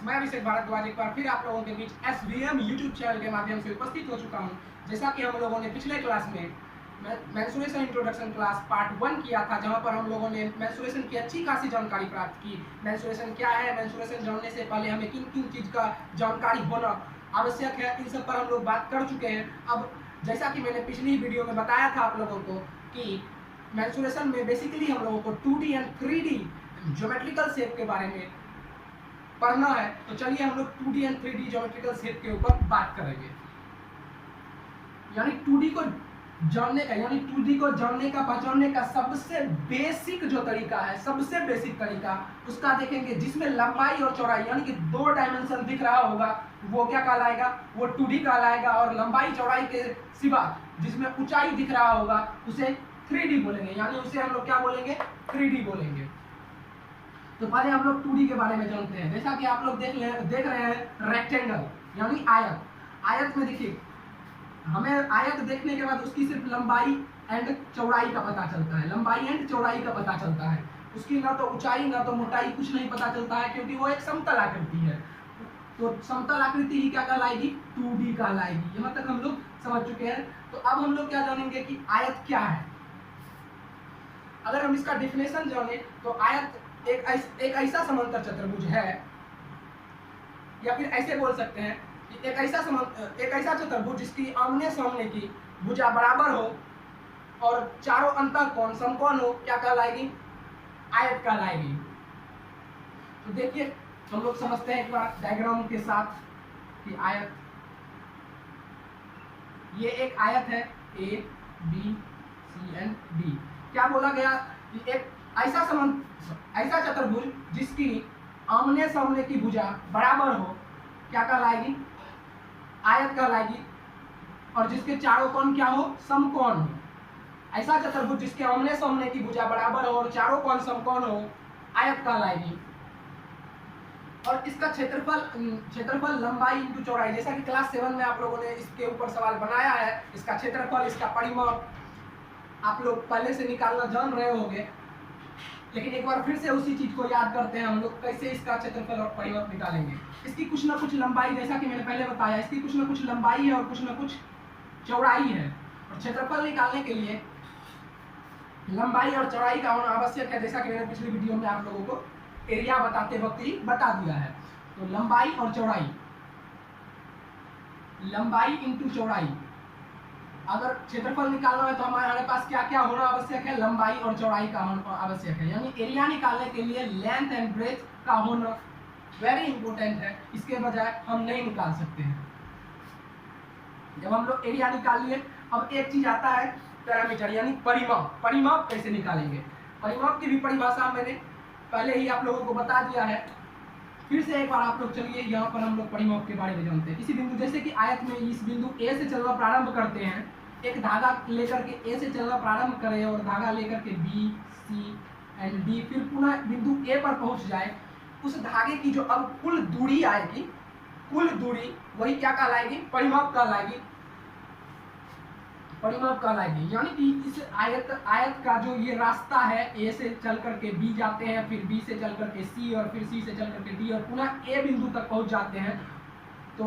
Friends, मैं अभिषेक भारद्वाज एक बार फिर आप लोगों के बीच SVM यूट्यूब चैनल के माध्यम से उपस्थित हो चुका हूं। जैसा कि हम लोगों ने पिछले क्लास में मेंस्ट्रुएशन इंट्रोडक्शन क्लास पार्ट 1 किया था, जहां पर हम लोगों ने मेंस्ट्रुएशन की अच्छी खासी जानकारी प्राप्त की। मेंस्ट्रुएशन क्या है, मेंस्ट्रुएशन जानने से पहले हमें किन किन चीज़ का जानकारी होना आवश्यक है, इन सब पर हम लोग बात कर चुके हैं। अब जैसा कि मैंने पिछली वीडियो में बताया था आप लोगों को कि मेंस्ट्रुएशन में बेसिकली हम लोगों को 2D and 3D geometrical shape के बारे में पढ़ना है, तो चलिए हम लोग 2D and 3D geometrical shape के ऊपर बात करेंगे। यानी 2D को जानने का, यानी 2D को जानने का, पहचानने का सबसे बेसिक जो तरीका है, सबसे बेसिक तरीका उसका देखेंगे, जिसमें लंबाई और चौड़ाई यानी कि 2 डायमेंशन दिख रहा होगा वो क्या कहलाएगा, वो 2D कहलाएगा। और लंबाई चौड़ाई के सिवा जिसमें ऊंचाई दिख रहा होगा उसे 3D बोलेंगे, यानी उसे हम लोग क्या बोलेंगे, 3D बोलेंगे। तो पहले हम लोग 2D के बारे में जानते हैं। जैसा कि आप लोग देख रहे हैं रेक्टेंगल यानी आयत। आयत में देखिए, हमें आयत देखने के बाद उसकी सिर्फ लंबाई एंड चौड़ाई का पता चलता है, लंबाई एंड चौड़ाई का पता चलता है। उसकी ना तो ऊंचाई ना तो मोटाई कुछ नहीं पता चलता है, क्योंकि वो एक समतल आकृति है। तो समतल आकृति ही क्या कहलाएगी, 2D कहलाएगी। यहाँ तक हम लोग समझ चुके हैं। तो अब हम लोग क्या जानेंगे कि आयत क्या है। अगर हम इसका डिफिनेशन जाने तो आयत एक ऐसा समांतर चतुर्भुज है, या फिर ऐसे बोल सकते हैं कि एक ऐसा चतुर्भुज जिसकी आमने सामने की भुजा बराबर हो और चारों अंतःकोण समकोण हो, क्या कहलाएगी, आयत कहलाएगी। तो देखिए हम लोग समझते हैं एक बार डायग्राम के साथ कि आयत, ये एक आयत है A B C and D। क्या बोला गया कि एक ऐसा चतुर्भुज जिसकी आमने सामने की भुजा बराबर हो, क्या कहलाएगी, आयत कहलाएगी। और जिसके चारों कोण क्या हो, समकोण हो। ऐसा चतुर्भुज जिसके आमने सामने की भुजा बराबर हो और चारों कोण समकोण हो, आयत कहलाएगी। और इसका क्षेत्रफल लंबाई इंटू चौड़ाई, जैसा कि क्लास 7 में आप लोगों ने इसके ऊपर सवाल बनाया है। इसका क्षेत्रफल, इसका परिमाप आप लोग पहले से निकालना जान रहे होंगे, लेकिन एक बार फिर से उसी चीज को याद करते हैं हम लोग, कैसे इसका क्षेत्रफल और परिमाप निकालेंगे। इसकी कुछ ना कुछ लंबाई, जैसा कि मैंने पहले बताया, इसकी कुछ ना कुछ लंबाई है और कुछ ना कुछ चौड़ाई है। और क्षेत्रफल निकालने के लिए लंबाई और चौड़ाई का होना आवश्यक है, जैसा कि मैंने पिछली वीडियो में आप लोगों को एरिया बताते वक्त ही बता दिया है। तो लंबाई और चौड़ाई, लंबाई इंटू चौड़ाई, अगर क्षेत्रफल निकालना है तो हमारे पास क्या क्या होना आवश्यक है, लंबाई और चौड़ाई का होना आवश्यक है। यानी एरिया निकालने के लिए लेंथ एंड ब्रेथ का होना वेरी इंपॉर्टेंट है, इसके बजाय हम नहीं निकाल सकते हैं। जब हम लोग एरिया निकाल लिए, अब एक चीज आता है पैरामीटर यानी परिमाप। परिमाप कैसे निकालेंगे, परिमाप की भी परिभाषा मैंने पहले ही आप लोगों को बता दिया है। फिर से एक बार आप लोग चलिए यहाँ पर हम लोग परिमाप के बारे में जानते हैं। इसी बिंदु, जैसे कि आयत में इस बिंदु A से चलना प्रारंभ करते हैं, एक धागा लेकर के A से चलना प्रारंभ करें और धागा लेकर के B C एंड D, फिर पुनः बिंदु A पर पहुंच जाए, उस धागे की जो अब कुल दूरी आएगी, कुल दूरी वही क्या कहलाएगी, परिमाप कहलाएगी। परिमाप कहलाएगी। यानी कि इस आयत का जो ये रास्ता है, A से चल करके B जाते हैं, फिर B से चल करके C और फिर C से चल करके D और पुनः A बिंदु तक पहुंच जाते हैं, तो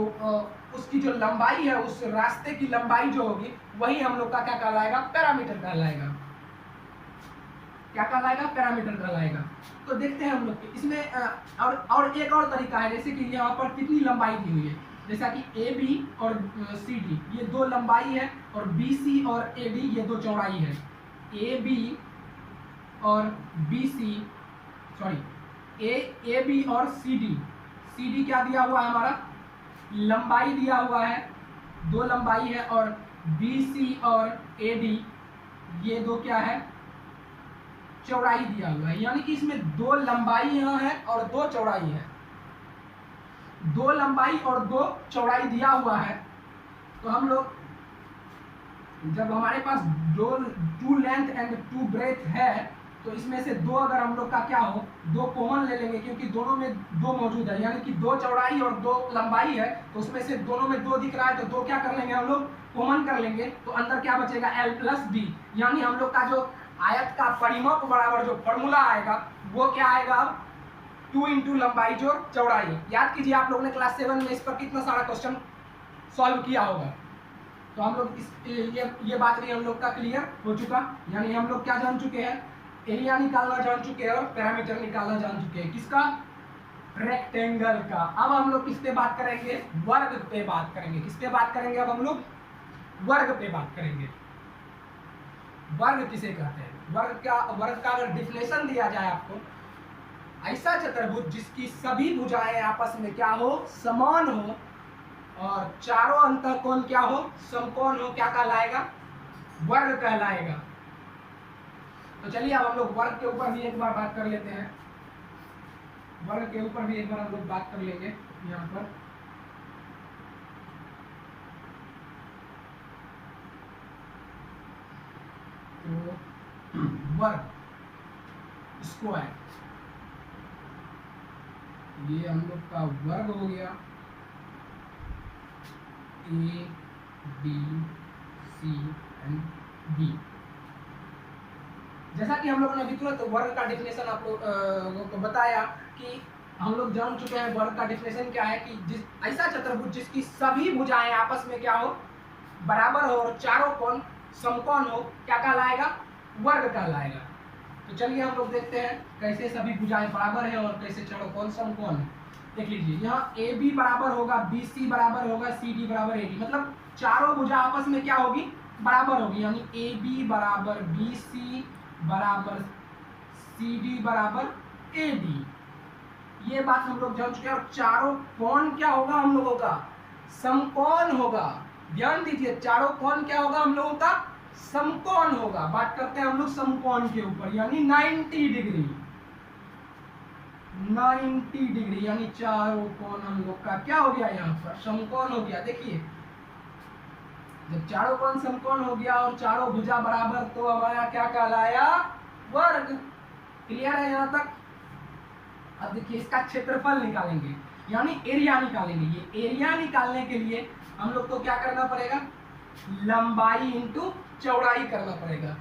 उसकी जो लंबाई है, उस रास्ते की लंबाई जो होगी वही हम लोग का क्या कहलाएगा, पैरामीटर कहलाएगा। क्या कहलाएगा, पैरामीटर कहलाएगा। तो देखते हैं हम लोग इसमें और एक और तरीका है, जैसे कि यहाँ पर कितनी लंबाई दी हुई है, जैसा कि AB और CD ये 2 लंबाई है और BC और AD ये 2 चौड़ाई है। AB और BC, AB और CD क्या दिया हुआ है, हमारा लंबाई दिया हुआ है, 2 लंबाई है। और BC और AD ये 2 क्या है, चौड़ाई दिया हुआ है। यानी कि इसमें 2 लंबाई यहाँ है और 2 चौड़ाई है। 2 लंबाई और 2 चौड़ाई दिया हुआ है, तो हम लोग जब हमारे पास 2 लेंथ एंड 2 ब्रेथ है, तो इसमें से 2 अगर हम लोग का क्या हो, 2 कॉमन ले लेंगे, क्योंकि दोनों में 2 मौजूद है। यानी कि 2 चौड़ाई और 2 लंबाई है, तो उसमें से दोनों में 2 दिख रहा है, तो 2 क्या कर लेंगे हम लोग, कॉमन कर लेंगे, तो अंदर क्या बचेगा, L + D। यानी हम लोग का जो आयत का परिमाप बराबर जो फॉर्मूला आएगा वो क्या आएगा, अब 2 इंटू लंबाई जोड़ चौड़ाई। याद कीजिए आप लोगों ने क्लास 7 में इस पर कितना सारा क्वेश्चन सॉल्व किया होगा। तो हम लोग ये बात भी हम लोग का क्लियर हो चुका, यानी हम लोग क्या जान चुके हैं, एरिया निकालना जान चुके हैं और पैरामीटर निकालना जान चुके हैं। किसका? रेक्टेंगल का। अब हम लोग किस पे बात करेंगे? वर्ग पे बात करेंगे। किस पे बात करेंगे? अब हम लोग वर्ग पे बात करेंगे। वर्ग किसे कहते हैं? वर्ग का अगर डिफिनेशन दिया जाए आपको, ऐसा चतुर्भुज जिसकी सभी भुजाएं आपस में क्या हो? समान हो और चारों अंतःकोण क्या हो? समकोण हो। क्या कहलाएगा? वर्ग कहलाएगा। तो चलिए अब हम लोग वर्ग के ऊपर भी एक बार बात कर लेते हैं। वर्ग के ऊपर भी एक बार हम लोग बात कर लेंगे यहाँ पर। तो वर्ग स्क्वायर, ये हम लोग का वर्ग हो गया। A B C and D. जैसा कि हम लोगों ने अभी तुरंत वर्ग का डिफिनेशन आप लोगों को बताया कि हम लोग जान चुके हैं वर्ग का डिफिनेशन क्या है, कि जिस ऐसा चतुर्भुज जिसकी सभी भुजाएं आपस में क्या हो? बराबर हो और चारों कोण समकोण हो। क्या कहलाएगा? वर्ग कहलाएगा। तो चलिए हम लोग देखते हैं कैसे सभी भुजाएं बराबर है और कैसे चारों कोण समकोण है। देख लीजिए, यहाँ ए बी बराबर होगा, बी सी बराबर होगा, सी डी बराबर ए डी, मतलब चारों भुजा आपस में क्या होगी? बराबर होगी। यानी ए बी बराबर बी सी बराबर सी डी बराबर ए डी। ये बात हम लोग जान चुके हैं। और चारों कोण क्या होगा हम लोगों का? समकोण होगा। ध्यान दीजिए, चारों कोण क्या होगा हम लोगों का? समकोण होगा। बात करते हैं हम लोग समकोण के ऊपर, यानी 90 डिग्री। 90 डिग्री यानी चारों कोण हम लोग का क्या हो गया? यहाँ पर समकोण हो गया। देखिए, जब चारों कोण समकोण हो गया और चारों भुजा बराबर, तो हमारा क्या कहलाया? वर्ग। क्लियर है यहाँ तक? अब देखिए, इसका क्षेत्रफल निकालेंगे, यानी एरिया निकालेंगे। ये एरिया निकालने के लिए हम लोग को क्या करना पड़ेगा? लंबाई इंटू चौड़ाई करना पड़ेगा।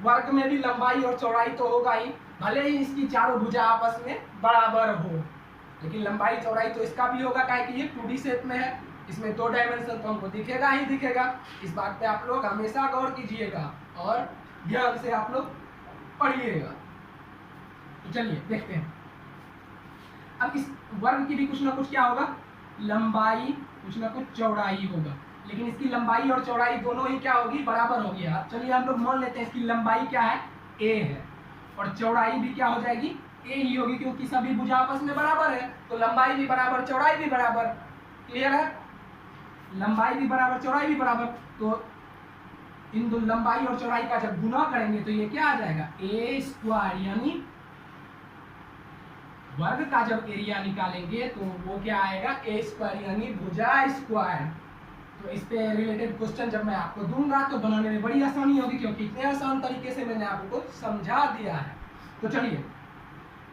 वर्ग में भी लंबाई और चौड़ाई तो होगा ही, भले ही इसकी चारों भुजा आपस में बराबर हो, लेकिन लंबाई चौड़ाई तो इसका भी होगा। क्या है कि ये 2D शेप में है, इसमें 2 डायमेंशन तो हमको दिखेगा ही दिखेगा। इस बात पे आप लोग हमेशा गौर कीजिएगा और ध्यान से आप लोग पढ़िएगा। तो चलिए देखते हैं। अब इस वर्ग की भी कुछ ना कुछ क्या होगा? लंबाई, कुछ ना कुछ चौड़ाई होगा, लेकिन इसकी लंबाई और चौड़ाई दोनों ही क्या होगी? बराबर होगी। चलिए हम लोग मान लेते हैं इसकी लंबाई क्या है? ए है, और चौड़ाई भी क्या हो जाएगी? ए ही होगी, क्योंकि सभी भुजा आपस में बराबर है। तो लंबाई भी बराबर, चौड़ाई भी बराबर। क्लियर है? लंबाई भी बराबर, चौड़ाई भी बराबर। तो इन दो लंबाई और चौड़ाई का जब गुना करेंगे तो ये क्या आ जाएगा? ए स्क्वायर। यानी वर्ग का जब एरिया निकालेंगे तो वो क्या आएगा? ए स्क्वायर, यानी भुजा स्क्वायर। तो इस पे रिलेटेड क्वेश्चन जब मैं आपको दूंगा तो बनाने में बड़ी आसानी होगी, क्योंकि इतने आसान तरीके से मैंने आपको समझा दिया है। तो चलिए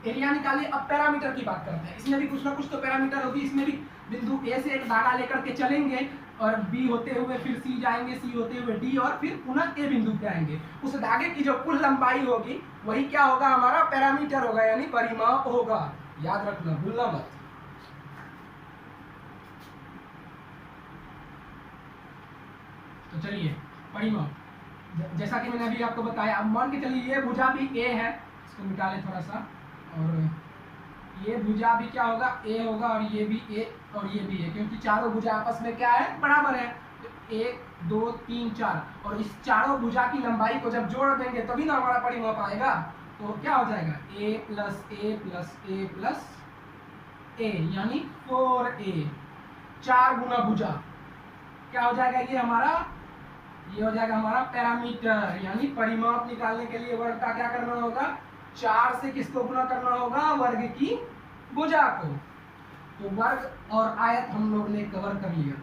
एरिया निकालिए। अब पैरामीटर की बात करते हैं। इसमें भी कुछ ना कुछ तो पैरामीटर होगी। इसमें भी बिंदु ए से एक धागा लेकर के चलेंगे और बी होते हुए फिर सी जाएंगे, सी होते हुए डी, और फिर पुनः ए बिंदु पे आएंगे। उस धागे की जो कुल लंबाई होगी वही क्या होगा? हमारा पैरामीटर होगा, यानी परिमाप होगा। याद रखना, भूलना मत। तो चलिए परिमाप, जैसा कि मैंने अभी आपको बताया। अब मान के चलिए ये भुजा भी ए है, इसको निकालें थोड़ा सा, और ये भुजा भी क्या होगा? ए होगा, और ये भी ए और ये भी है, क्योंकि चारों भुजा आपस में क्या है? बराबर है। तो 1 2 3 4, और इस चारों भुजा की लंबाई को जब जोड़ देंगे तभी ना हमारा परिमाप आएगा। तो क्या हो जाएगा? ए प्लस ए प्लस ए प्लस ए, यानी 4a। 4 गुना भुजा क्या हो जाएगा? ये हमारा, ये हो जाएगा हमारा पैरामीटर। यानी परिमाप निकालने के लिए वर्ग का क्या करना होगा? 4 से किसको गुना करना होगा? वर्ग की भुजा को। तो वर्ग और आयत हम लोग ने कवर कर लिया।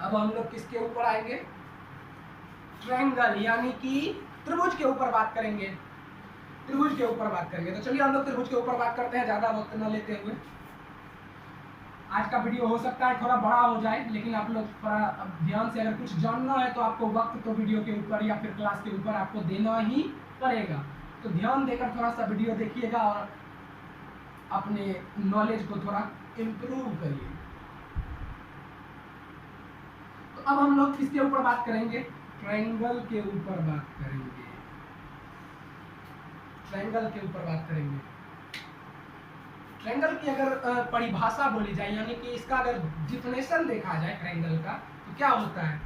अब हम लोग किसके ऊपर आएंगे? ट्रायंगल, यानी कि त्रिभुज के ऊपर बात करेंगे। त्रिभुज के ऊपर बात करेंगे। तो चलिए हम लोग त्रिभुज के ऊपर बात करते हैं, ज्यादा वक्त न लेते हुए। आज का वीडियो हो सकता है थोड़ा बड़ा हो जाए, लेकिन आप लोग थोड़ा ध्यान से, अगर कुछ जानना है तो आपको वक्त तो वीडियो के ऊपर या फिर क्लास के ऊपर आपको देना ही पड़ेगा। तो ध्यान देकर थोड़ा सा वीडियो देखिएगा और अपने नॉलेज को थोड़ा इम्प्रूव करिए। तो अब हम लोग किसके ऊपर बात करेंगे? ट्रायंगल के ऊपर बात करेंगे। ट्रायंगल के ऊपर बात करेंगे। ट्रायंगल की अगर परिभाषा बोली जाए, यानी कि इसका अगर डिफिनेशन देखा जाए ट्रायंगल का, तो क्या होता है?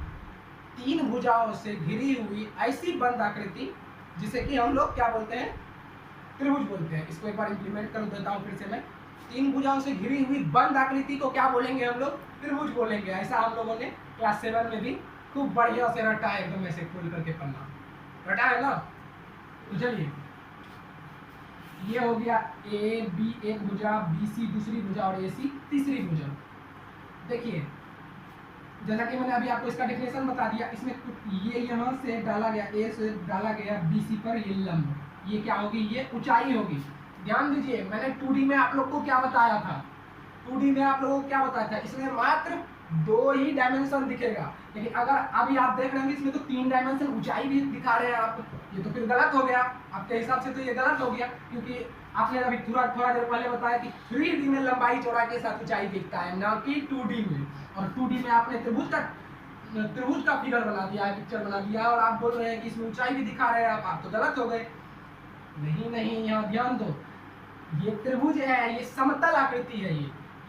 तीन भुजाओं से घिरी हुई ऐसी बंद आकृति जिसे कि हम लोग क्या बोलते हैं? त्रिभुज बोलते हैं। इसको एक बार इंप्लीमेंट कर देता हूँ फिर से मैं। तीन भुजाओं से घिरी हुई बंद आकृति को क्या बोलेंगे हम लोग? त्रिभुज बोलेंगे। ऐसा हम लोगों ने क्लास 7 में भी खूब बढ़िया से रटा है, एकदम ऐसे खोल करके पन्ना रटा है ना। तो चलिए, ये हो गया ए बी एक भुजा, बी सी दूसरी भुजा और ए सी तीसरी भुजा। देखिए, जैसा कि मैंने अभी आपको इसका डेफिनेशन बता दिया, इसमें ये यहाँ से डाला गया, ए से डाला गया बी सी पर ये लंब, ये क्या होगी? ये ऊंचाई होगी। ध्यान दीजिए, मैंने 2D में आप लोग को क्या बताया था? 2D में आप लोगों को क्या बताया था? इसमें मात्र 2 ही डायमेंशन दिखेगा, लेकिन अगर अभी आप देख रहे हैं इसमें तो 3 डायमेंशन ऊंचाई भी दिखा रहे हैं आप। ये तो फिर गलत हो गया आपके हिसाब से, तो ये गलत हो गया, क्योंकि आपने अभी थोड़ा देर पहले बताया कि 3D में लंबाई चौड़ाई के साथ ऊंचाई दिखता है, ना कि 2D में। और 2D में आपने त्रिभुज का फिगर बना दिया है, पिक्चर बना दिया, और आप बोल रहे हैं कि इसमें ऊंचाई भी दिखा रहे हैं आप तो गलत हो गए। नहीं, यहाँ ध्यान दो, ये त्रिभुज है, ये समतल आकृति है।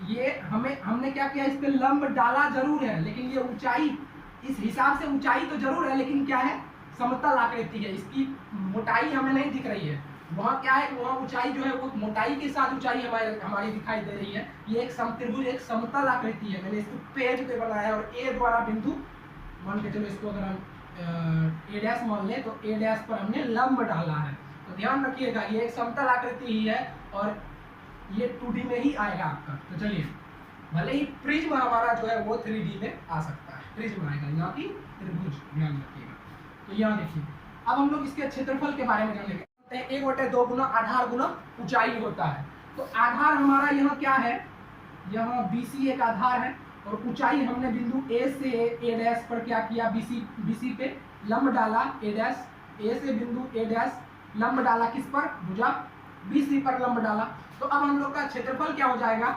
ये हमने क्या किया? इस पे लंब डाला जरूर है, लेकिन ये ऊंचाई इस हिसाब से ऊंचाई तो जरूर है, लेकिन क्या है? समतल आकृति है, इसकी मोटाई हमें नहीं दिख रही है। वहाँ क्या है? वहाँ ऊंचाई जो है वो मोटाई के साथ ऊंचाई हमारी दिखाई दे रही है। ये एक समत्रिभुज, एक समतल आकृति है। मैंने इसको पेज पे बनाया और ए द्वारा बिंदु मान के चलो, इसको अगर हम ए डैश मान ले तो ए डैश पर हमने लंब डाला है। तो ध्यान रखिएगा, ये एक समतल आकृति ही है और ये 2D में ही आएगा आपका। तो चलिए, भले ही प्रिज्म हमारा जो है वो 3D में आ सकता है, प्रिज्म आएगा ना कि त्रिभुज, ध्यान रखिएगा। तो यहाँ देखिए, अब हम लोग इसके क्षेत्रफल के बारे में जानेंगे। 1/2 गुना आधार गुना ऊंचाई होता है। तो आधार हमारा यहाँ क्या है? यहाँ BC एक आधार है, और ऊंचाई हमने बिंदु A से A डैश पर क्या किया? BC पे लंब डाला, A डैश, A से बिंदु A डैश लंब डाला, किस पर? भुजा BC पर लंब डाला। तो अब हम लोग का क्षेत्रफल क्या हो जाएगा?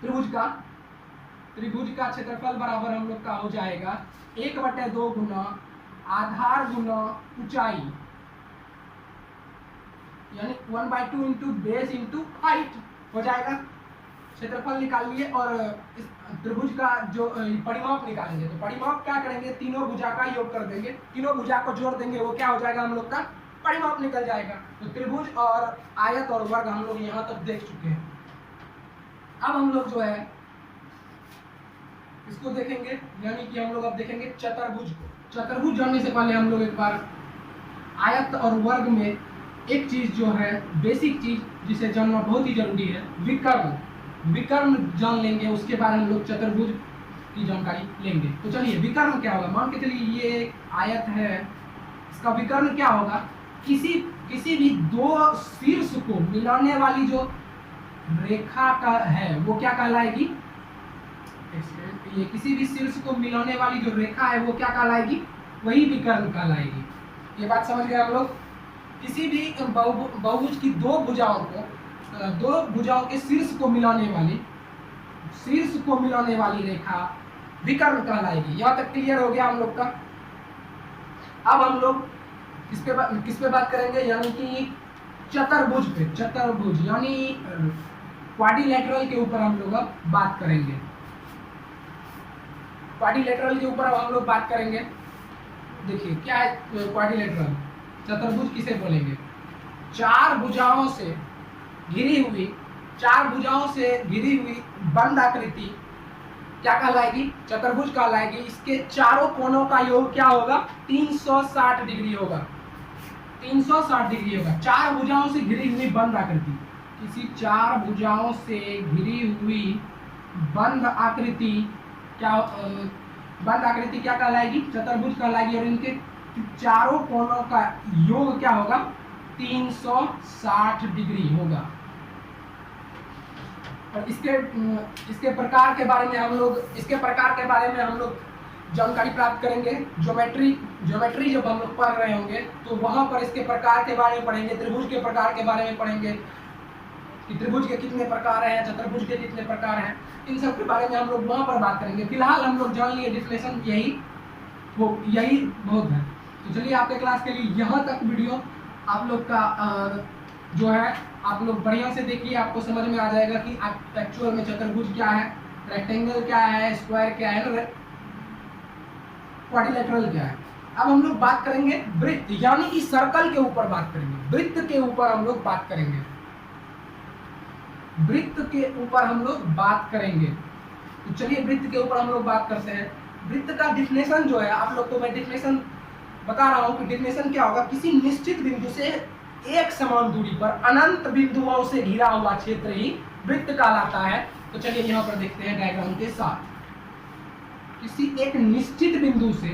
त्रिभुज का क्षेत्रफल बराबर हम लोग का हो जाएगा 1/2 गुना आधार गुना ऊंचाई, यानी 1/2 इंटू बेस इंटू हाइट हो जाएगा। क्षेत्रफल निकाल लिए और इस त्रिभुज का जो परिमाप निकालेंगे। तो परिमाप क्या करेंगे? तीनों भुजा का योग कर देंगे, तीनों भुजा को जोड़ देंगे, वो क्या हो जाएगा? हम लोग का परिमाप निकल जाएगा। तो त्रिभुज और आयत और वर्ग हम लोग यहाँ तक देख चुके हैं। अब हम लोग जो है इसको देखेंगे, यानी कि हम लोग अब देखेंगे चतुर्भुज को। चतुर्भुज जानने से पहले हम लोग एक बार आयत और वर्ग में एक चीज जो है, बेसिक चीज जिसे जानना बहुत ही जरूरी है, विकर्ण जान लेंगे, उसके बाद हम लोग चतुर्भुज की जानकारी लेंगे। तो चलिए, विकर्ण क्या होगा? मान के चलिए ये आयत है, इसका विकर्ण क्या होगा? किसी भी दो शीर्ष को मिलाने वाली जो रेखा का है वो क्या कहलाएगी? ये किसी भी शीर्ष को मिलाने वाली जो रेखा है वो क्या कहलाएगी? वही विकर्ण कहलाएगी। ये बात समझ गए हम लोग? किसी भी बहुभुज की दो भुजाओं के शीर्ष को मिलाने वाली रेखा विकर्ण कहलाएगी। यहाँ तक क्लियर हो गया हम लोग का? अब हम लोग किस पे बात करेंगे? यानी कि चतुर्भुज पे। चतुर्भुज यानी क्वाड्रिलेटरल के ऊपर हम लोग अब बात करेंगे। क्वाड्रिलेटरल के ऊपर अब हम लोग बात करेंगे। देखिए क्या है क्वाड्रिलेटरल? चतुर्भुज किसे बोलेंगे? चार भुजाओं से घिरी हुई बंद आकृति क्या कहलाएगी? चतुर्भुज कहलाएगी। इसके चारों कोनों का योग क्या होगा? 360 डिग्री होगा। 360 डिग्री होगा। चार भुजाओं से घिरी हुई बंद आकृति, किसी चार भुजाओं से घिरी हुई बंद आकृति क्या कहलाएगी? चतुर्भुज कहलाएगी। और इनके चारों कोनों का योग क्या होगा? 360 डिग्री होगा। और इसके प्रकार के बारे में हम लोग जानकारी प्राप्त करेंगे। ज्योमेट्री जब हम लोग पढ़ रहे होंगे तो वहां पर इसके प्रकार के बारे में पढ़ेंगे, त्रिभुज के प्रकार के बारे में पढ़ेंगे, कि त्रिभुज के कितने प्रकार हैं, चतुर्भुज के कितने प्रकार हैं, इन सब के बारे में हम लोग वहाँ पर बात करेंगे। फिलहाल हम लोग जान लिए डिफिनेशन, यही बहुत है। तो चलिए आपके क्लास के लिए यहाँ तक वीडियो आप लोग का जो है आप लोग बढ़िया से देखिए, आपको समझ में आ जाएगा कि एक्चुअल में चतुर्भुज क्या है, रेक्टेंगल क्या है, स्क्वायर क्या है, क्वाड्रिलेटरल क्या है। अब हम लोग बात करेंगे वृत्त, यानी कि सर्कल के ऊपर बात करेंगे, वृत्त के ऊपर हम लोग बात करेंगे, वृत्त के ऊपर हम लोग बात करेंगे। तो चलिए वृत्त के ऊपर हम लोग बात करते हैं। वृत्त का डिफिनेशन जो है, आप लोग को मैं डिफिनेशन बता रहा हूँ कि डिफिनेशन क्या होगा। किसी निश्चित बिंदु से एक समान दूरी पर अनंत बिंदुओं से घिरा हुआ क्षेत्र ही वृत्त कहलाता है। तो चलिए यहाँ पर देखते हैं डायग्राम के साथ। किसी एक निश्चित बिंदु से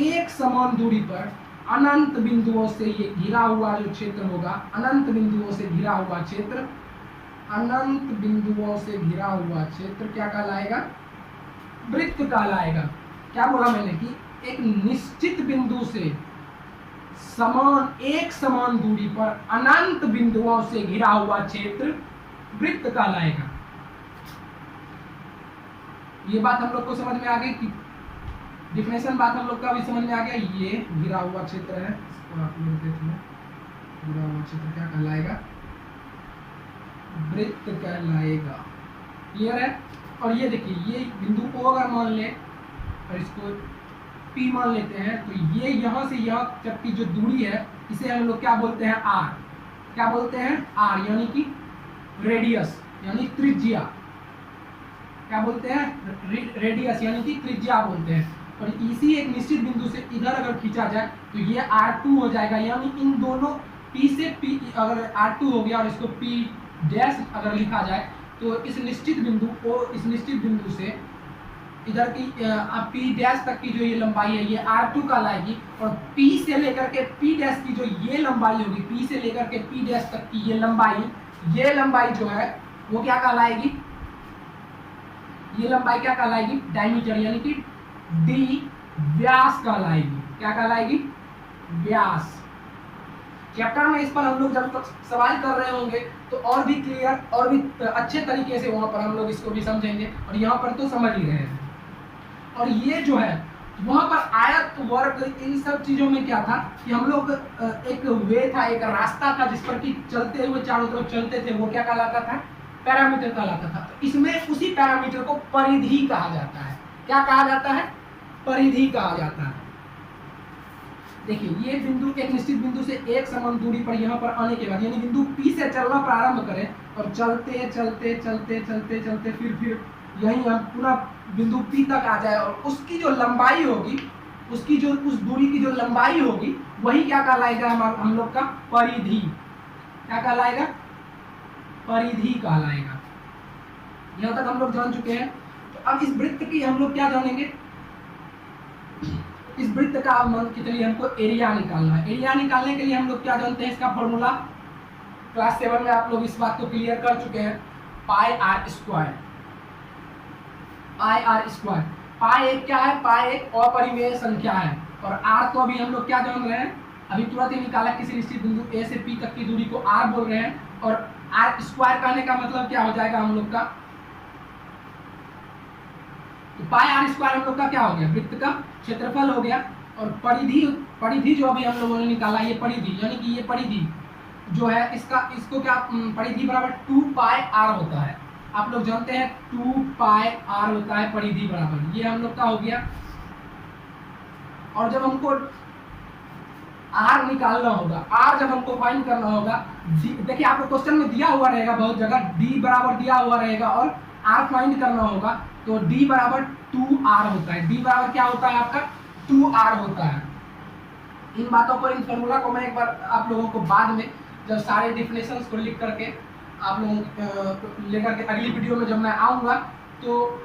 एक समान दूरी पर अनंत बिंदुओं से ये घिरा हुआ जो क्षेत्र होगा, अनंत बिंदुओं से घिरा हुआ क्षेत्र, अनंत बिंदुओं से घिरा हुआ क्षेत्र क्या कहलाएगा? वृत्त कहलाएगा। क्या बोला मैंने कि एक निश्चित बिंदु से एक समान दूरी पर अनंत बिंदुओं से घिरा हुआ क्षेत्र वृत्त कहलाएगा। ये बात हम लोग को समझ में आ गई कि डिफिनेशन बात हम लोग का भी समझ में आ गया। ये घिरा हुआ क्षेत्र है, इसको आप लोग देख लो, घिरा हुआ क्षेत्र क्या कहलाएगा? वृत्त कहलाएगा। क्लियर है? और ये देखिए, ये बिंदु को अगर मान ले और इसको P मान लेते हैं, तो ये यहाँ से यहाँ तक की जो दूरी है इसे हम लोग क्या बोलते हैं? R। क्या बोलते हैं? R, यानी कि रेडियस, यानी त्रिज्या। क्या बोलते हैं? रेडियस यानी कि त्रिज्या बोलते हैं। और इसी एक निश्चित बिंदु से इधर अगर खींचा जाए तो ये R2 हो जाएगा, यानी इन दोनों P से P अगर R2 हो गया और इसको P डैश अगर लिखा जाए तो इस निश्चित बिंदु को, इस निश्चित बिंदु से इधर की P डैश तक की जो ये लंबाई है ये R2 कहलाएगी। और P से लेकर के P डैश की जो ये लंबाई होगी, P से लेकर के P डैश तक की ये लंबाई जो है वो क्या कहलाएगी? ये लंबाई क्या कहलाएगी? डायमीटर, यानी कि D व्यास कहलाएगी। क्या कहलाएगी? व्यास। चैप्टर में इस पर हम लोग जब तक सवाल कर रहे होंगे तो और भी क्लियर और भी अच्छे तरीके से वहाँ पर हम लोग इसको भी समझेंगे, और यहाँ पर तो समझ ही रहे हैं। और ये जो है वहाँ पर आयत, वर्ग, इन सब चीज़ों में क्या था कि हम लोग एक वे था, एक रास्ता था जिस पर कि चलते हुए चारों तरफ चलते थे, वो क्या कहलाता था? पैरामीटर कहलाता था। तो इसमें उसी पैरामीटर को परिधि कहा जाता है। क्या कहा जाता है? परिधि कहा जाता है। देखिए, ये बिंदु एक निश्चित बिंदु से एक समान दूरी पर यहाँ पर आने के बाद, यानी बिंदु P से चलना प्रारंभ करें और चलते चलते चलते चलते चलते फिर यहीं हम पूरा बिंदु P तक आ जाए, और उसकी जो लंबाई होगी, उसकी जो उस दूरी की जो लंबाई होगी वही क्या कहलाएगा? हम लोग का परिधि। क्या कहलाएगा? परिधि कहलाएगा। यहाँ तक हम लोग जान चुके हैं। तो अब इस वृत्त की हम लोग क्या जानेंगे? इस वृत्त का के लिए हमको एरिया निकालना है। एरिया निकालने के लिए हम लोग क्या जानते हैं? इसका फॉर्मूला क्लास 7 में आप लोग इस बात को क्लियर कर चुके हैं। Pi r square. Pi r square. Pi एक क्या है? पाई एक अपरिमेय संख्या है। और आर तो अभी हम लोग क्या जान रहे हैं? अभी तुरंत ही निकाला। किसी निश्चित बिंदु ए से पी तक की दूरी को आर बोल रहे हैं। और आर स्क्वायर कहने का मतलब क्या हो जाएगा हम लोग का? तो पाई आर स्क्वायर हम लोग का क्या हो गया? वृत्त का क्षेत्रफल हो गया। और परिधि जो अभी हम लोगों ने निकाला, ये परिधि, यानी कि ये परिधि जो है इसको क्या, परिधि बराबर 2 पाई आर होता है। आप लोग जानते हैं 2 पाई आर होता है परिधि बराबर, ये हम लोग का हो गया। और जब हमको आर निकालना होगा, आर जब हमको फाइंड करना होगा, देखिए आपको क्वेश्चन में दिया हुआ रहेगा बहुत जगह, डी बराबर दिया हुआ रहेगा और आर फाइंड करना होगा, तो डी बराबर 2r होता है। डी बराबर क्या होता है आपका? 2r होता है। इन बातों को, इन फॉर्मूला को मैं एक बार आप लोगों को बाद में जब सारे डिफिनेशंस को लिख करके आप लोगों लेकर के अगली वीडियो में जब मैं आऊँगा तो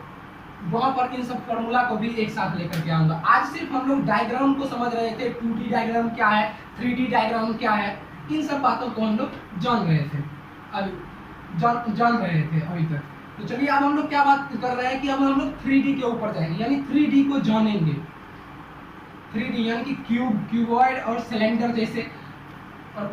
वहाँ पर इन सब फॉर्मूला को भी एक साथ लेकर के आऊँगा। आज सिर्फ हम लोग डायग्राम को समझ रहे थे, 2D डायग्राम क्या है, 3D डायग्राम क्या है, इन सब बातों को हम लोग जान रहे थे अभी तक। तो चलिए अब हम लोग क्या बात कर रहे हैं कि अब हम लोग 3D के ऊपर जाएंगे, यानी 3D को जानेंगे। 3D यानी कि क्यूबॉइड और सिलेंडर जैसे और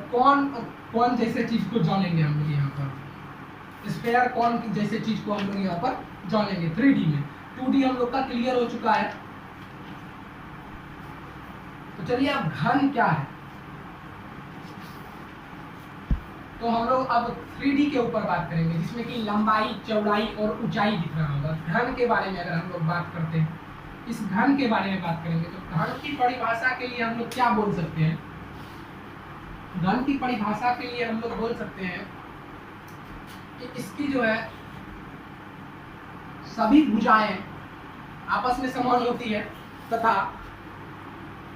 कौन जैसे चीज को जानेंगे हम लोग यहाँ पर, स्फेयर कौन जैसे चीज को हम लोग यहाँ पर जानेंगे 3D में। 2D हम लोग का क्लियर हो चुका है। तो चलिए अब घन क्या है, तो हम लोग अब 3D के ऊपर बात करेंगे, जिसमें कि लंबाई, चौड़ाई और ऊंचाई दिख रहा होगा। घन के बारे में अगर हम लोग बात करते हैं, इस घन के बारे में बात करेंगे, तो घन की परिभाषा के लिए हम लोग क्या बोल सकते हैं? घन की परिभाषा के लिए हम लोग बोल सकते हैं कि इसकी जो है सभी भुजाएं आपस में समान होती है, तथा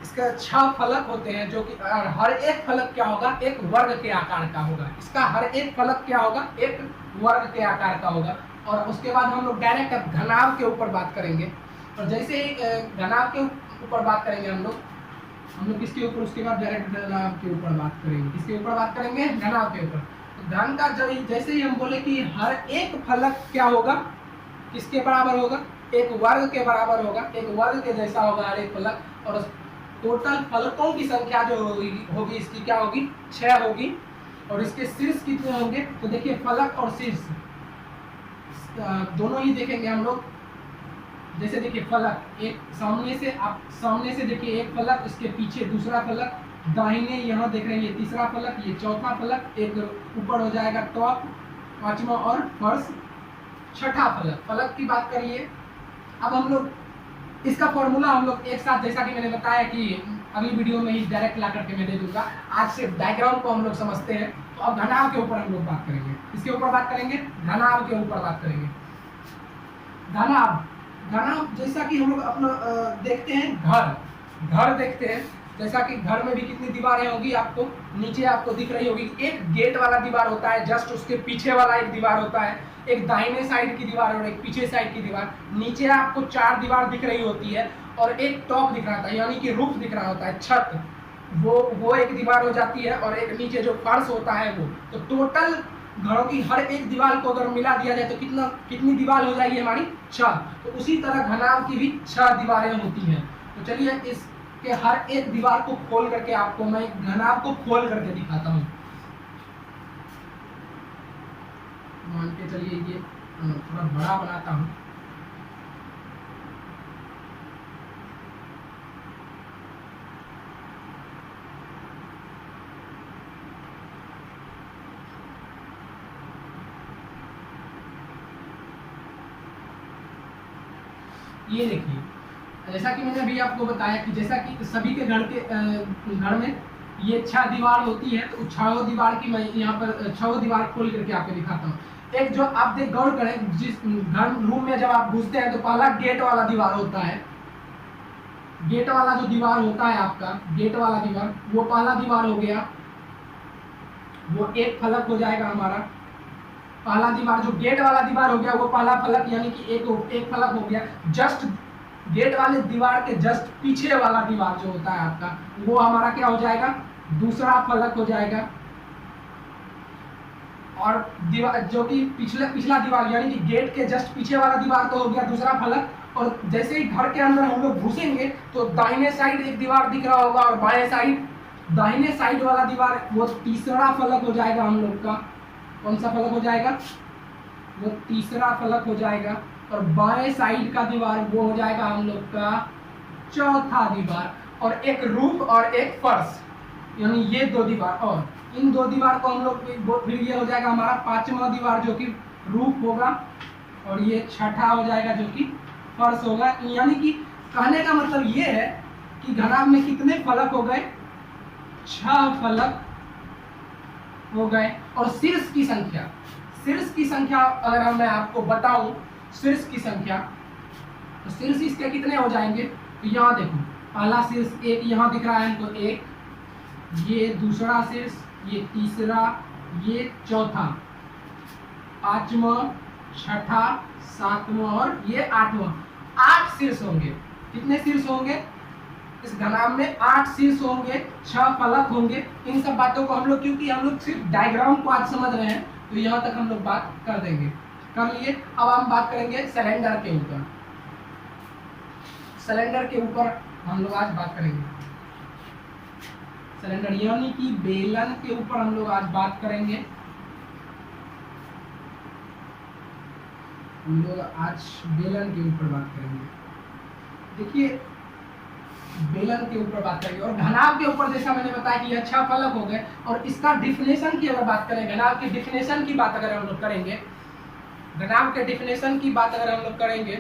इसका 6 फलक होते हैं, जो कि हर एक फलक क्या होगा, एक वर्ग के आकार का होगा। इसका हर एक फलक क्या होगा, एक वर्ग के आकार का होगा। और उसके बाद हम लोग डायरेक्ट अब घनाभ के ऊपर बात करेंगे। और जैसे ही घनाभ के ऊपर बात करेंगे हम लोग किसके ऊपर, उसके बाद डायरेक्ट घनाभ के ऊपर बात करेंगे। किसके ऊपर बात करेंगे? घनाभ के ऊपर। तो घन का जैसे ही हम बोले कि हर एक फलक क्या होगा, किसके बराबर होगा, एक वर्ग के बराबर होगा, एक वर्ग के जैसा होगा हर एक फलक। और टोटल फलकों की संख्या जो होगी इसकी क्या होगी, 6 होगी। और इसके शीर्ष कितने होंगे, तो देखिए फलक और शीर्ष दोनों ही देखेंगे हम लोग। जैसे देखिए फलक, एक सामने से देखिए एक फलक, इसके पीछे दूसरा फलक, दाहिने यहाँ देख रहे हैं ये तीसरा फलक, ये चौथा फलक, एक ऊपर हो जाएगा टॉप, 5वां और फर्श, 6ठा फलक। फलक की बात करिए। अब हम लोग इसका फॉर्मूला हम लोग एक साथ, जैसा कि मैंने बताया कि अगली वीडियो में ही डायरेक्ट ला करके मैं दे दूंगा। आज से डायग्राम को हम लोग समझते हैं। तो अब घनाभ के ऊपर हम लोग बात करेंगे। इसके ऊपर बात करेंगे, घनाभ के ऊपर बात करेंगे। घनाभ जैसा कि हम लोग अपना देखते हैं, घर देखते हैं। जैसा कि घर में भी कितनी दीवारें होगी, आपको नीचे आपको दिख रही होगी। एक गेट वाला दीवार होता है, जस्ट उसके पीछे वाला एक दीवार होता है, एक दाहिने साइड की दीवार और एक पीछे साइड की दीवार। नीचे आपको 4 दीवार दिख रही होती है और एक टॉप दिख रहा था, यानी कि रूफ दिख रहा होता है, छत। वो एक दीवार हो जाती है और एक नीचे जो फर्श होता है वो। तो टोटल घरों की हर एक दीवार को अगर मिला दिया जाए तो कितनी दीवार हो जाएगी हमारी, 6। तो उसी तरह घनाभ की भी 6 दीवारें होती हैं। तो चलिए इसके हर एक दीवार को खोल करके आपको मैं घनाभ को खोल करके दिखाता हूँ। मान के चलिए ये थोड़ा बड़ा बनाता हूँ। ये देखिए, जैसा कि मैंने अभी आपको बताया कि जैसा कि सभी के घर में ये 6 दीवार होती है। तो 6 दीवार की मैं यहाँ पर 6 दीवार खोल करके आपको दिखाता हूँ। एक जो आप गौर करें, जिस घर रूम में जब आप घुसते हैं तो पहला गेट वाला दीवार होता है। गेट वाला जो दीवार होता है आपका, गेट वाला दीवार, वो पहला दीवार हो गया, वो एक फलक हो जाएगा हमारा। पहला दीवार जो गेट वाला दीवार हो गया वो पहला फलक, यानी कि एक फलक हो गया। जस्ट गेट वाले दीवार के जस्ट पीछे वाला दीवार जो होता है आपका, वो हमारा क्या हो जाएगा, दूसरा फलक हो जाएगा। और दीवार जो कि पिछला दीवार, यानी कि गेट के जस्ट पीछे वाला दीवार तो हो गया दूसरा फलक। और जैसे ही घर के अंदर हम लोग घुसेंगे तो दाहिने साइड एक दीवार दिख रहा होगा और बाएं साइड, दाहिने साइड वाला दीवार वो तीसरा फलक हो जाएगा हम लोग का। कौन सा फलक हो जाएगा, वो तीसरा फलक हो जाएगा। और बाएं साइड का दीवार वो हो जाएगा हम लोग का चौथा दीवार। और एक रूफ और एक फर्श, यानी ये 2 दीवार, और इन 2 दीवार को हम लोग फिर ये हो जाएगा हमारा 5वां दीवार जो कि रूफ होगा। और ये 6ठा हो जाएगा जो कि फर्श होगा। यानी कि कहने का मतलब ये है कि घनाभ में कितने फलक हो गए, 6 फलक हो गए। और शीर्ष की संख्या अगर मैं आपको बताऊं, शीर्ष की संख्या, तो शीर्ष इसके कितने हो जाएंगे, तो यहाँ देखो, पहला शीर्ष एक यहाँ दिख रहा है हमको, एक, ये दूसरा शीर्ष, ये तीसरा, ये चौथा, 5वां, 6ठा, 7वां और ये 8वां। 8 शीर्ष होंगे। कितने शीर्ष होंगे इस घनाभ में? 8 शीर्ष होंगे, 6 फलक होंगे। इन सब बातों को हम लोग, क्योंकि हम लोग सिर्फ डायग्राम को आज समझ रहे हैं, तो यहाँ तक हम लोग बात कर देंगे, कर लिए। अब हम बात करेंगे सिलेंडर के ऊपर। सिलेंडर के ऊपर हम लोग आज बात करेंगे। सिलेंडर यानी कि बेलन के ऊपर हम लोग आज बात करेंगे। हम लोग आज बेलन के ऊपर बात करेंगे। देखिए बेलन के ऊपर बात करेंगे और घनाभ के ऊपर, जैसा मैंने बताया कि ये 6 फलक हो गए। और इसका डिफिनेशन की अगर बात करें, घनाभ के डिफिनेशन की बात अगर हम लोग करेंगे, घनाभ के डिफिनेशन की बात अगर हम लोग करेंगे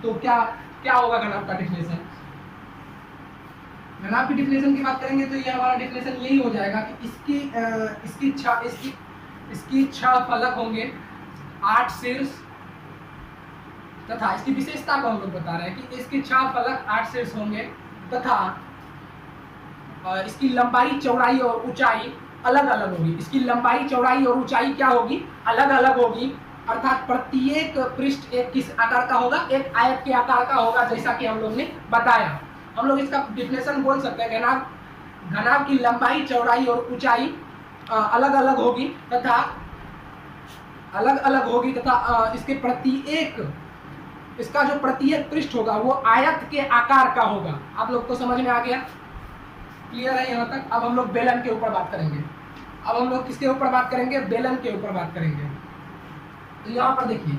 तो क्या क्या होगा घनाभ का डिफिनेशन? घनाभ की डिफिनेशन की बात करेंगे तो ये हमारा डिफिनेशन यही हो जाएगा कि इसकी 6 फलक होंगे, 8 शीर्ष, तथा इसकी विशेषता को हम लोग बता रहे हैं कि इसके 6 फलक 8 शीर्ष होंगे तथा इसकी लंबाई, चौड़ाई और ऊंचाई अलग अलग होगी। इसकी लंबाई, चौड़ाई और ऊंचाई क्या होगी? अलग अलग होगी। अर्थात प्रत्येक पृष्ठ एक किस आकार का होगा? एक आयत के आकार का होगा, जैसा कि हम लोग ने बताया। हम लोग इसका डिफिनेशन बोल सकते हैं, घनाभ की लंबाई, चौड़ाई और ऊंचाई अलग अलग होगी तथा इसके इसका जो प्रत्येक पृष्ठ होगा वो आयत के आकार का होगा। आप लोग को समझ में आ गया? क्लियर है यहाँ तक? अब हम लोग बेलन के ऊपर बात करेंगे। अब हम लोग किसके ऊपर बात करेंगे? बेलन के ऊपर बात करेंगे। तो यहाँ पर देखिए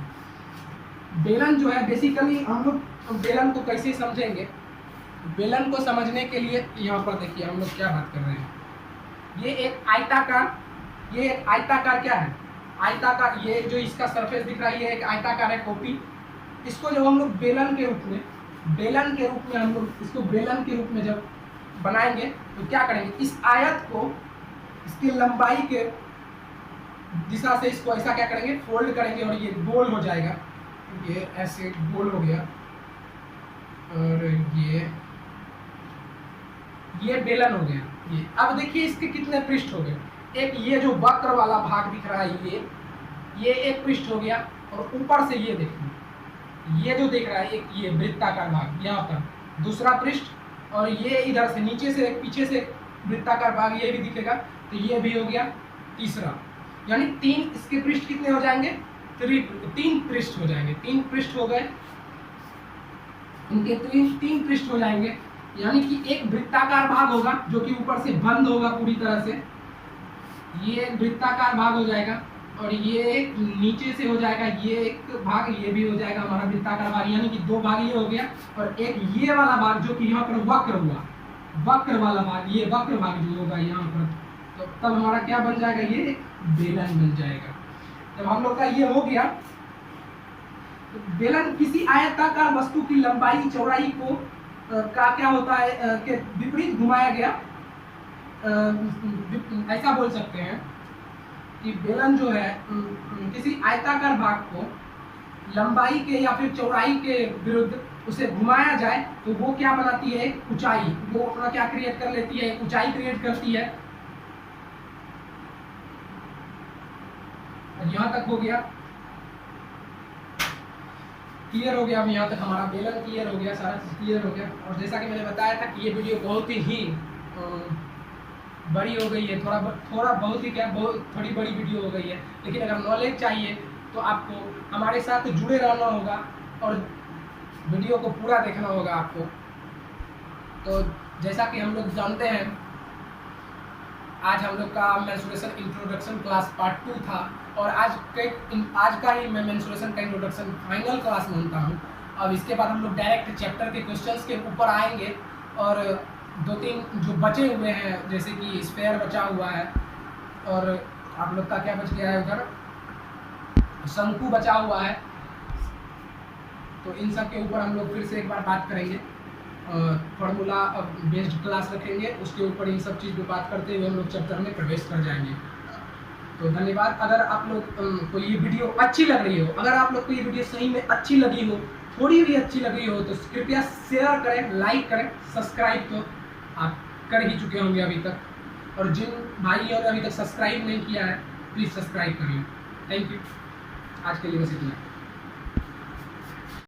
बेलन जो है, बेसिकली हम लोग बेलन को कैसे समझेंगे? बेलन को समझने के लिए यहाँ पर देखिए हम लोग क्या बात कर रहे हैं। ये एक आयताकार क्या है? आयताकार, ये जो इसका सरफेस दिख रहा है ये एक आयताकार है, कॉपी। इसको जब हम लोग बेलन के रूप में हम लोग इसको बेलन के रूप में जब बनाएंगे तो क्या करेंगे? इस आयत को इसकी लंबाई के दिशा से इसको ऐसा क्या करेंगे? फोल्ड करेंगे और ये गोल हो जाएगा। ये ऐसे गोल हो गया और ये बेलन हो गया। ये अब देखिए इसके कितने पृष्ठ हो गए? एक ये जो वक्र वाला भाग दिख रहा है ये एक पृष्ठ हो गया। और ऊपर से ये देखिए, ये जो दिख रहा है एक ये वृत्ताकार भाग, यहाँ पर दूसरा पृष्ठ, और ये इधर से नीचे से पीछे से वृत्ताकार भाग ये भी दिखेगा। तो ये भी हो गया तीसरा, यानी 3 इसके पृष्ठ कितने हो जाएंगे? 3 पृष्ठ हो जाएंगे। 3 पृष्ठ हो गए, इनके 3 पृष्ठ हो जाएंगे। यानी कि एक वृत्ताकार भाग होगा जो कि ऊपर से बंद होगा पूरी तरह से, ये एक वृत्ताकार भाग हो जाएगा। और ये एक नीचे से हो जाएगा, ये एक भाग, ये भी हो जाएगा हमारा वृत्ताकार भाग। यानी कि 2 भाग ये हो गया। और एक ये वाला भाग जो कि यहाँ पर वक्र हुआ, वक्र वाला भाग, ये वक्र भाग जो होगा यहाँ पर, तो तब हमारा क्या बन जाएगा? ये बेलन बन जाएगा। जब हम लोग का ये हो गया, तो बेलन किसी आयताकार वस्तु की लंबाई, चौड़ाई को का क्या होता है के विपरीत घुमाया गया। ऐसा बोल सकते हैं कि बेलन जो है किसी आयताकार भाग को लंबाई के या फिर चौड़ाई के विरुद्ध उसे घुमाया जाए तो वो क्या बनाती है? ऊंचाई। वो अपना क्या क्रिएट कर लेती है? ऊंचाई क्रिएट करती है। और यहाँ तक हो गया, क्लियर हो गया। अब यहाँ तक हमारा बेलन क्लियर हो गया, सारा चीज क्लियर हो गया। और जैसा कि मैंने बताया था कि ये वीडियो बहुत ही बड़ी हो गई है, थोड़ा बहुत ही क्या, थोड़ी बड़ी वीडियो हो गई है। लेकिन अगर नॉलेज चाहिए तो आपको हमारे साथ जुड़े रहना होगा और वीडियो को पूरा देखना होगा आपको। तो जैसा कि हम लोग जानते हैं, आज हम लोग का मेंस्ट्रुएशन इंट्रोडक्शन क्लास पार्ट 2 था और आज का ही मैं मेंस्ट्रुएशन का इंट्रोडक्शन फाइनल क्लास मानता हूँ। अब इसके बाद हम लोग डायरेक्ट चैप्टर के क्वेश्चंस के ऊपर आएंगे और 2-3 जो बचे हुए हैं, जैसे कि स्फेयर बचा हुआ है और आप लोग का क्या बच गया है, उधर शंकु बचा हुआ है। तो इन सब के ऊपर हम लोग फिर से एक बार बात करेंगे, फार्मूला बेस्ड क्लास रखेंगे, उसके ऊपर इन सब चीज़ पे बात करते हुए हम लोग चैप्टर में प्रवेश कर जाएंगे। तो धन्यवाद। अगर आप लोग को ये वीडियो अच्छी लग रही हो, अगर आप लोग को ये वीडियो सही में अच्छी लगी हो, थोड़ी भी अच्छी लगी हो, तो कृपया शेयर करें, लाइक करें, सब्सक्राइब तो आप कर ही चुके होंगे अभी तक। और जिन भाइयों ने अभी तक सब्सक्राइब नहीं किया है, प्लीज़ सब्सक्राइब करिए। Thank you. आज के लिए बस इतना।